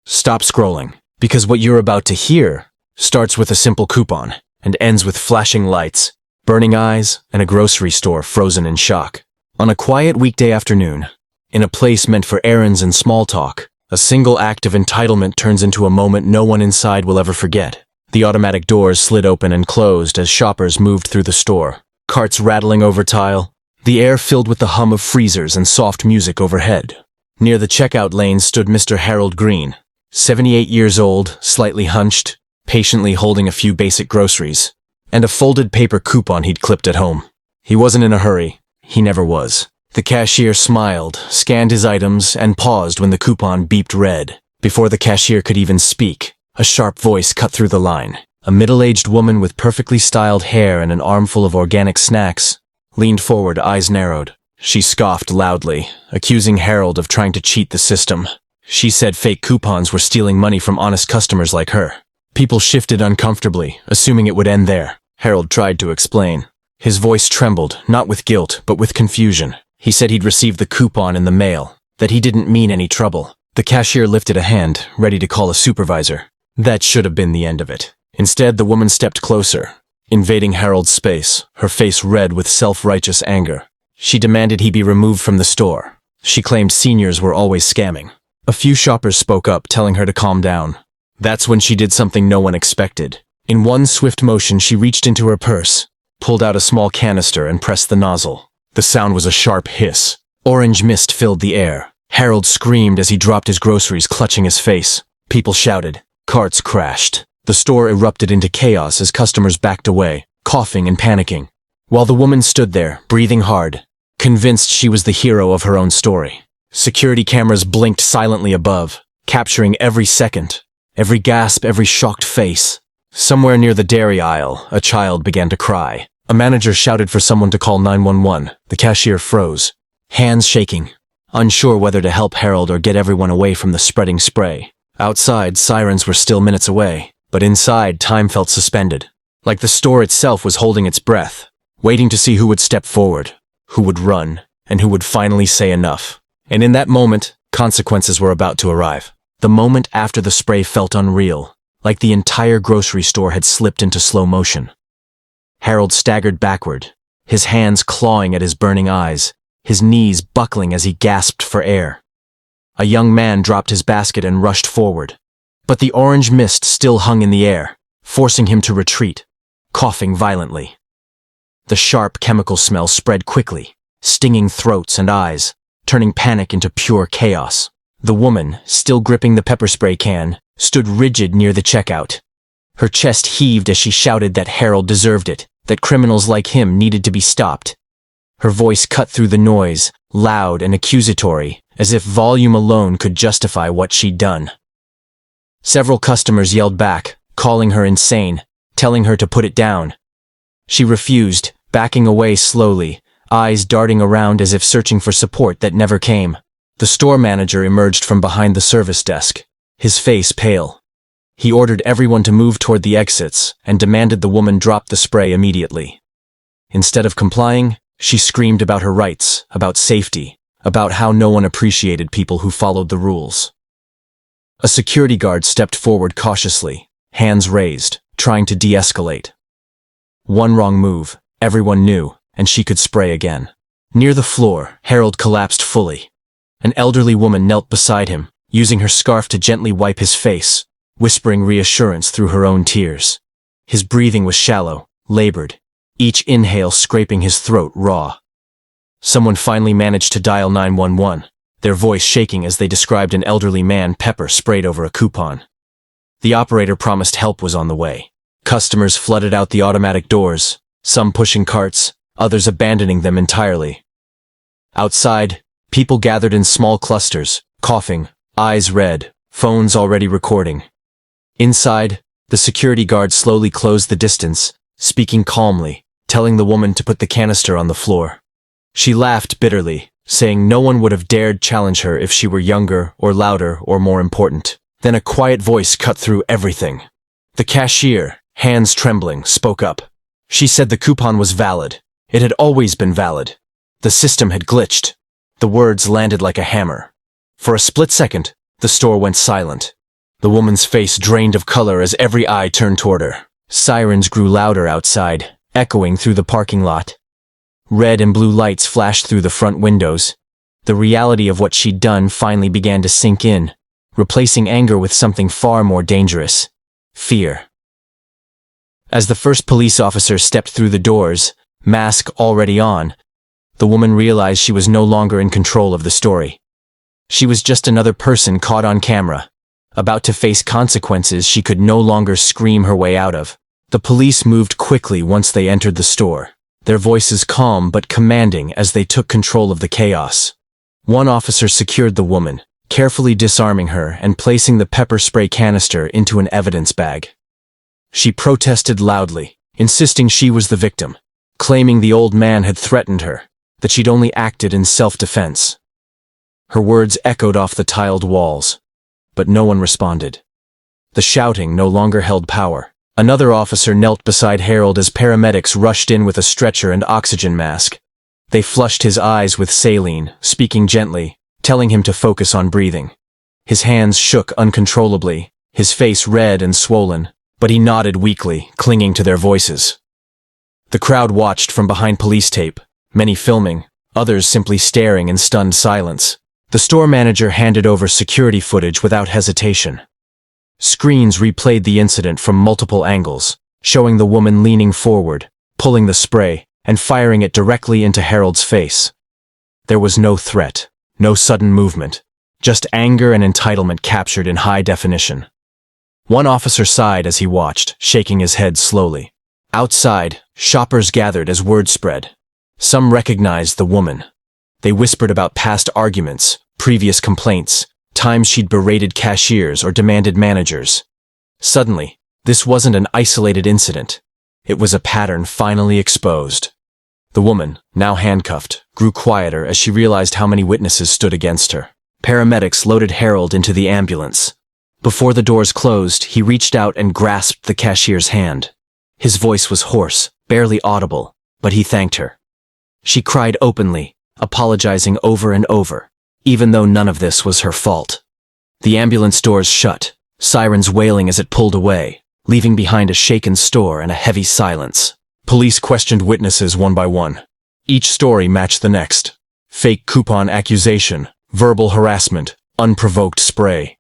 Stop scrolling, because what you're about to hear starts with a simple coupon and ends with flashing lights, burning eyes, and a grocery store frozen in shock. On a quiet weekday afternoon, in a place meant for errands and small talk, a single act of entitlement turns into a moment no one inside will ever forget. The automatic doors slid open and closed as shoppers moved through the store, carts rattling over tile, the air filled with the hum of freezers and soft music overhead. Near the checkout lane stood Mr. Harold Green, 78 years old, slightly hunched, patiently holding a few basic groceries, and a folded paper coupon he'd clipped at home. He wasn't in a hurry. He never was. The cashier smiled, scanned his items, and paused when the coupon beeped red. Before the cashier could even speak, a sharp voice cut through the line. A middle-aged woman with perfectly styled hair and an armful of organic snacks leaned forward, eyes narrowed. She scoffed loudly, accusing Harold of trying to cheat the system. She said fake coupons were stealing money from honest customers like her. People shifted uncomfortably, assuming it would end there. Harold tried to explain. His voice trembled, not with guilt, but with confusion. He said he'd received the coupon in the mail, that he didn't mean any trouble. The cashier lifted a hand, ready to call a supervisor. That should have been the end of it. Instead, the woman stepped closer, invading Harold's space, her face red with self-righteous anger. She demanded he be removed from the store. She claimed seniors were always scamming. A few shoppers spoke up, telling her to calm down. That's when she did something no one expected. In one swift motion, she reached into her purse, pulled out a small canister, and pressed the nozzle. The sound was a sharp hiss. Orange mist filled the air. Harold screamed as he dropped his groceries, clutching his face. People shouted. Carts crashed. The store erupted into chaos as customers backed away, coughing and panicking, while the woman stood there, breathing hard, convinced she was the hero of her own story. Security cameras blinked silently above, capturing every second, every gasp, every shocked face. Somewhere near the dairy aisle, a child began to cry. A manager shouted for someone to call 911. The cashier froze, hands shaking, unsure whether to help Harold or get everyone away from the spreading spray. Outside, sirens were still minutes away, but inside, time felt suspended, like the store itself was holding its breath, waiting to see who would step forward, who would run, and who would finally say enough. And in that moment, consequences were about to arrive. The moment after the spray felt unreal, like the entire grocery store had slipped into slow motion. Harold staggered backward, his hands clawing at his burning eyes, his knees buckling as he gasped for air. A young man dropped his basket and rushed forward, but the orange mist still hung in the air, forcing him to retreat, coughing violently. The sharp chemical smell spread quickly, stinging throats and eyes, turning panic into pure chaos. The woman, still gripping the pepper spray can, stood rigid near the checkout. Her chest heaved as she shouted that Harold deserved it, that criminals like him needed to be stopped. Her voice cut through the noise, loud and accusatory, as if volume alone could justify what she'd done. Several customers yelled back, calling her insane, telling her to put it down. She refused, backing away slowly, eyes darting around as if searching for support that never came. The store manager emerged from behind the service desk, his face pale. He ordered everyone to move toward the exits and demanded the woman drop the spray immediately. Instead of complying, she screamed about her rights, about safety, about how no one appreciated people who followed the rules. A security guard stepped forward cautiously, hands raised, trying to de-escalate. One wrong move, everyone knew, and she could spray again. Near the floor, Harold collapsed fully. An elderly woman knelt beside him, using her scarf to gently wipe his face, whispering reassurance through her own tears. His breathing was shallow, labored, each inhale scraping his throat raw. Someone finally managed to dial 911, their voice shaking as they described an elderly man pepper sprayed over a coupon. The operator promised help was on the way. Customers flooded out the automatic doors, some pushing carts, others abandoning them entirely. Outside, people gathered in small clusters, coughing, eyes red, phones already recording. Inside, the security guard slowly closed the distance, speaking calmly, telling the woman to put the canister on the floor. She laughed bitterly, saying no one would have dared challenge her if she were younger or louder or more important. Then a quiet voice cut through everything. The cashier, hands trembling, spoke up. She said the coupon was valid. It had always been valid. The system had glitched. The words landed like a hammer. For a split second, the store went silent. The woman's face drained of color as every eye turned toward her. Sirens grew louder outside, echoing through the parking lot. Red and blue lights flashed through the front windows. The reality of what she'd done finally began to sink in, replacing anger with something far more dangerous: fear. As the first police officer stepped through the doors, mask already on, the woman realized she was no longer in control of the story. She was just another person caught on camera, about to face consequences she could no longer scream her way out of. The police moved quickly once they entered the store, their voices calm but commanding as they took control of the chaos. One officer secured the woman, carefully disarming her and placing the pepper spray canister into an evidence bag. She protested loudly, insisting she was the victim, claiming the old man had threatened her, that she'd only acted in self-defense. Her words echoed off the tiled walls, but no one responded. The shouting no longer held power. Another officer knelt beside Harold as paramedics rushed in with a stretcher and oxygen mask. They flushed his eyes with saline, speaking gently, telling him to focus on breathing. His hands shook uncontrollably, his face red and swollen, but he nodded weakly, clinging to their voices. The crowd watched from behind police tape, many filming, others simply staring in stunned silence. The store manager handed over security footage without hesitation. Screens replayed the incident from multiple angles, showing the woman leaning forward, pulling the spray, and firing it directly into Harold's face. There was no threat, no sudden movement, just anger and entitlement captured in high definition. One officer sighed as he watched, shaking his head slowly. Outside, shoppers gathered as word spread. Some recognized the woman. They whispered about past arguments, previous complaints, times she'd berated cashiers or demanded managers. Suddenly, this wasn't an isolated incident. It was a pattern finally exposed. The woman, now handcuffed, grew quieter as she realized how many witnesses stood against her. Paramedics loaded Harold into the ambulance. Before the doors closed, he reached out and grasped the cashier's hand. His voice was hoarse, barely audible, but he thanked her. She cried openly, apologizing over and over, even though none of this was her fault. The ambulance doors shut, sirens wailing as it pulled away, leaving behind a shaken store and a heavy silence. Police questioned witnesses one by one. Each story matched the next. Fake coupon accusation, verbal harassment, unprovoked spray.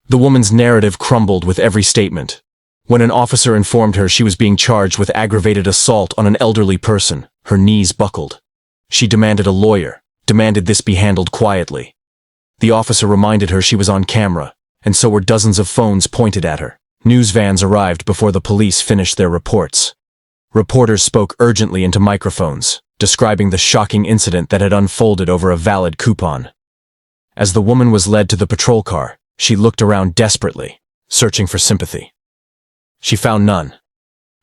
The woman's narrative crumbled with every statement. When an officer informed her she was being charged with aggravated assault on an elderly person, her knees buckled. She demanded a lawyer, demanded this be handled quietly. The officer reminded her she was on camera, and so were dozens of phones pointed at her. News vans arrived before the police finished their reports. Reporters spoke urgently into microphones, describing the shocking incident that had unfolded over a valid coupon. As the woman was led to the patrol car, she looked around desperately, searching for sympathy. She found none.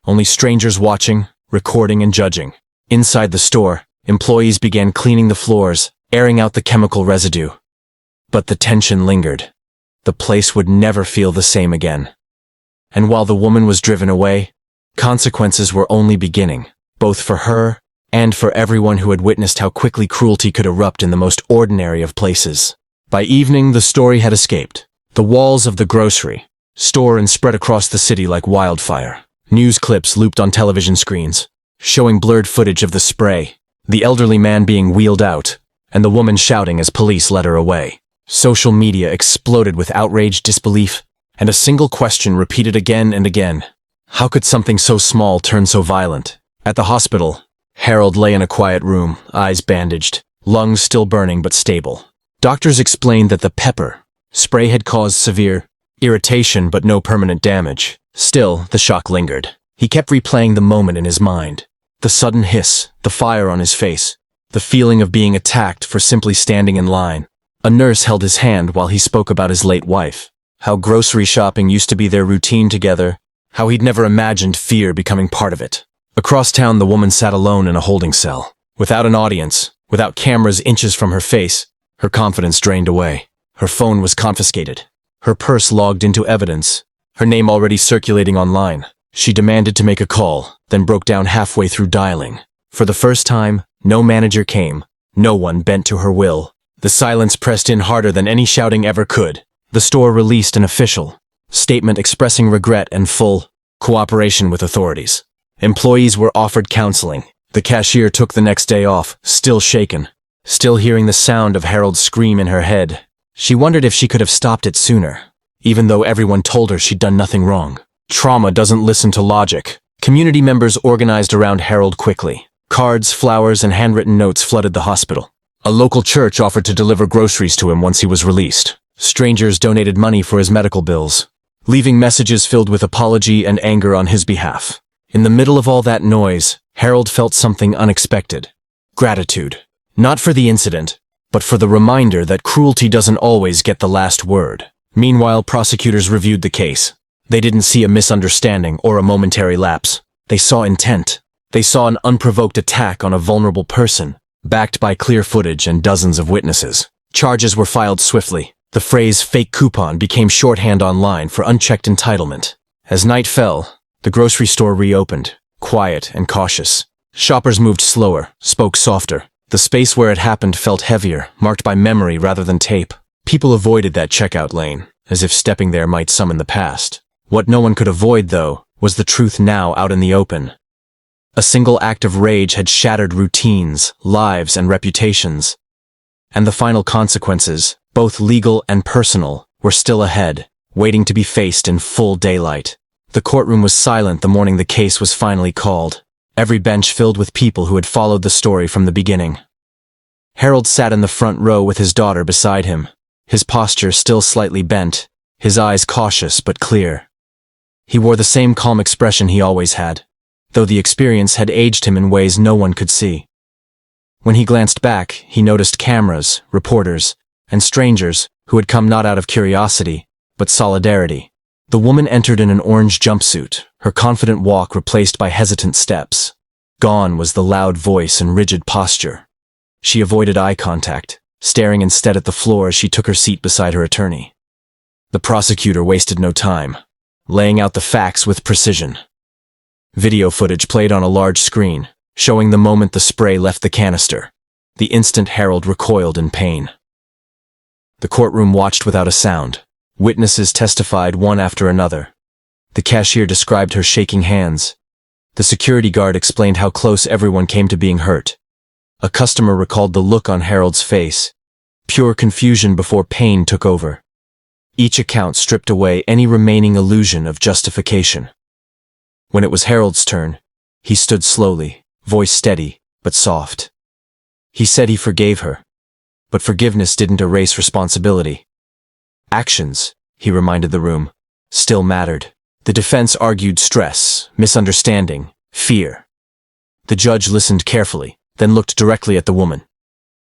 Only strangers watching, recording and judging. Inside the store, employees began cleaning the floors, airing out the chemical residue. But the tension lingered. The place would never feel the same again. And while the woman was driven away, consequences were only beginning, both for her and for everyone who had witnessed how quickly cruelty could erupt in the most ordinary of places. By evening, the story had escaped. The walls of the grocery store and spread across the city like wildfire. News clips looped on television screens, showing blurred footage of the spray, the elderly man being wheeled out, and the woman shouting as police led her away. Social media exploded with outraged disbelief, and a single question repeated again and again. How could something so small turn so violent? At the hospital, Harold lay in a quiet room, eyes bandaged, lungs still burning but stable. Doctors explained that the pepper spray had caused severe irritation but no permanent damage. Still, the shock lingered. He kept replaying the moment in his mind. The sudden hiss, the fire on his face, the feeling of being attacked for simply standing in line. A nurse held his hand while he spoke about his late wife, how grocery shopping used to be their routine together, how he'd never imagined fear becoming part of it. Across town, the woman sat alone in a holding cell. Without an audience, without cameras inches from her face, her confidence drained away. Her phone was confiscated. Her purse logged into evidence, her name already circulating online. She demanded to make a call, then broke down halfway through dialing. For the first time, no manager came. No one bent to her will. The silence pressed in harder than any shouting ever could. The store released an official statement expressing regret and full cooperation with authorities. Employees were offered counseling. The cashier took the next day off, still shaken, still hearing the sound of Harold's scream in her head. She wondered if she could have stopped it sooner, even though everyone told her she'd done nothing wrong. Trauma doesn't listen to logic. Community members organized around Harold quickly. Cards, flowers, and handwritten notes flooded the hospital. A local church offered to deliver groceries to him once he was released. Strangers donated money for his medical bills, leaving messages filled with apology and anger on his behalf. In the middle of all that noise, Harold felt something unexpected. Gratitude. Not for the incident, but for the reminder that cruelty doesn't always get the last word. Meanwhile, prosecutors reviewed the case. They didn't see a misunderstanding or a momentary lapse. They saw intent. They saw an unprovoked attack on a vulnerable person, backed by clear footage and dozens of witnesses. Charges were filed swiftly. The phrase fake coupon became shorthand online for unchecked entitlement. As night fell, the grocery store reopened, quiet and cautious. Shoppers moved slower, spoke softer. The space where it happened felt heavier, marked by memory rather than tape. People avoided that checkout lane, as if stepping there might summon the past. What no one could avoid, though, was the truth now out in the open. A single act of rage had shattered routines, lives, and reputations. And the final consequences, both legal and personal, were still ahead, waiting to be faced in full daylight. The courtroom was silent the morning the case was finally called, every bench filled with people who had followed the story from the beginning. Harold sat in the front row with his daughter beside him, his posture still slightly bent, his eyes cautious but clear. He wore the same calm expression he always had, though the experience had aged him in ways no one could see. When he glanced back, he noticed cameras, reporters, and strangers who had come not out of curiosity, but solidarity. The woman entered in an orange jumpsuit, her confident walk replaced by hesitant steps. Gone was the loud voice and rigid posture. She avoided eye contact, staring instead at the floor as she took her seat beside her attorney. The prosecutor wasted no time, laying out the facts with precision. Video footage played on a large screen, showing the moment the spray left the canister. The instant Harold recoiled in pain. The courtroom watched without a sound. Witnesses testified one after another. The cashier described her shaking hands. The security guard explained how close everyone came to being hurt. A customer recalled the look on Harold's face, pure confusion before pain took over. Each account stripped away any remaining illusion of justification. When it was Harold's turn, he stood slowly, voice steady, but soft. He said he forgave her, but forgiveness didn't erase responsibility. Actions, he reminded the room, still mattered. The defense argued stress, misunderstanding, fear. The judge listened carefully, then looked directly at the woman.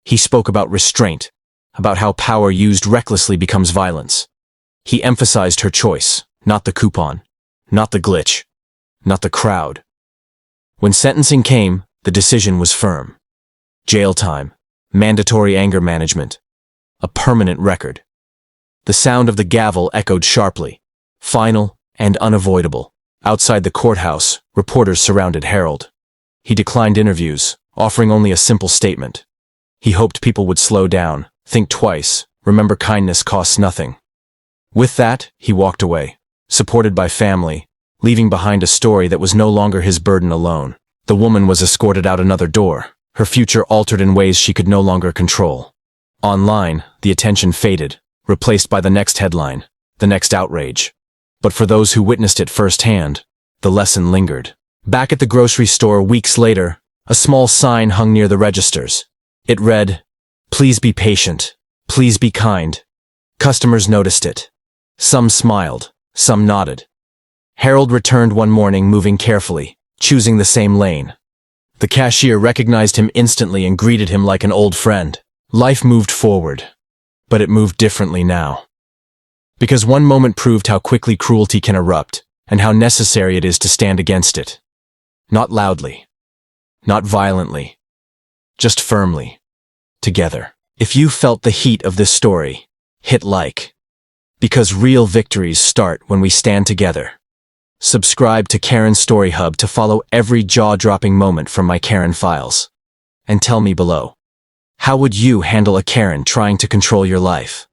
He spoke about restraint, about how power used recklessly becomes violence. He emphasized her choice, not the coupon, not the glitch, not the crowd. When sentencing came, the decision was firm. Jail time, mandatory anger management, a permanent record. The sound of the gavel echoed sharply, final and unavoidable. Outside the courthouse, reporters surrounded Harold. He declined interviews, offering only a simple statement. He hoped people would slow down, think twice, remember kindness costs nothing. With that, he walked away, supported by family, leaving behind a story that was no longer his burden alone. The woman was escorted out another door, her future altered in ways she could no longer control. Online, the attention faded, replaced by the next headline, the next outrage. But for those who witnessed it firsthand, the lesson lingered. Back at the grocery store weeks later, a small sign hung near the registers. It read, "Please be patient. Please be kind." Customers noticed it. Some smiled, some nodded. Harold returned one morning moving carefully, choosing the same lane. The cashier recognized him instantly and greeted him like an old friend. Life moved forward, but it moved differently now. Because one moment proved how quickly cruelty can erupt, and how necessary it is to stand against it. Not loudly, not violently, just firmly, together. If you felt the heat of this story, hit like. Because real victories start when we stand together. Subscribe to Karen's Story Hub to follow every jaw-dropping moment from my Karen files. And tell me below, how would you handle a Karen trying to control your life?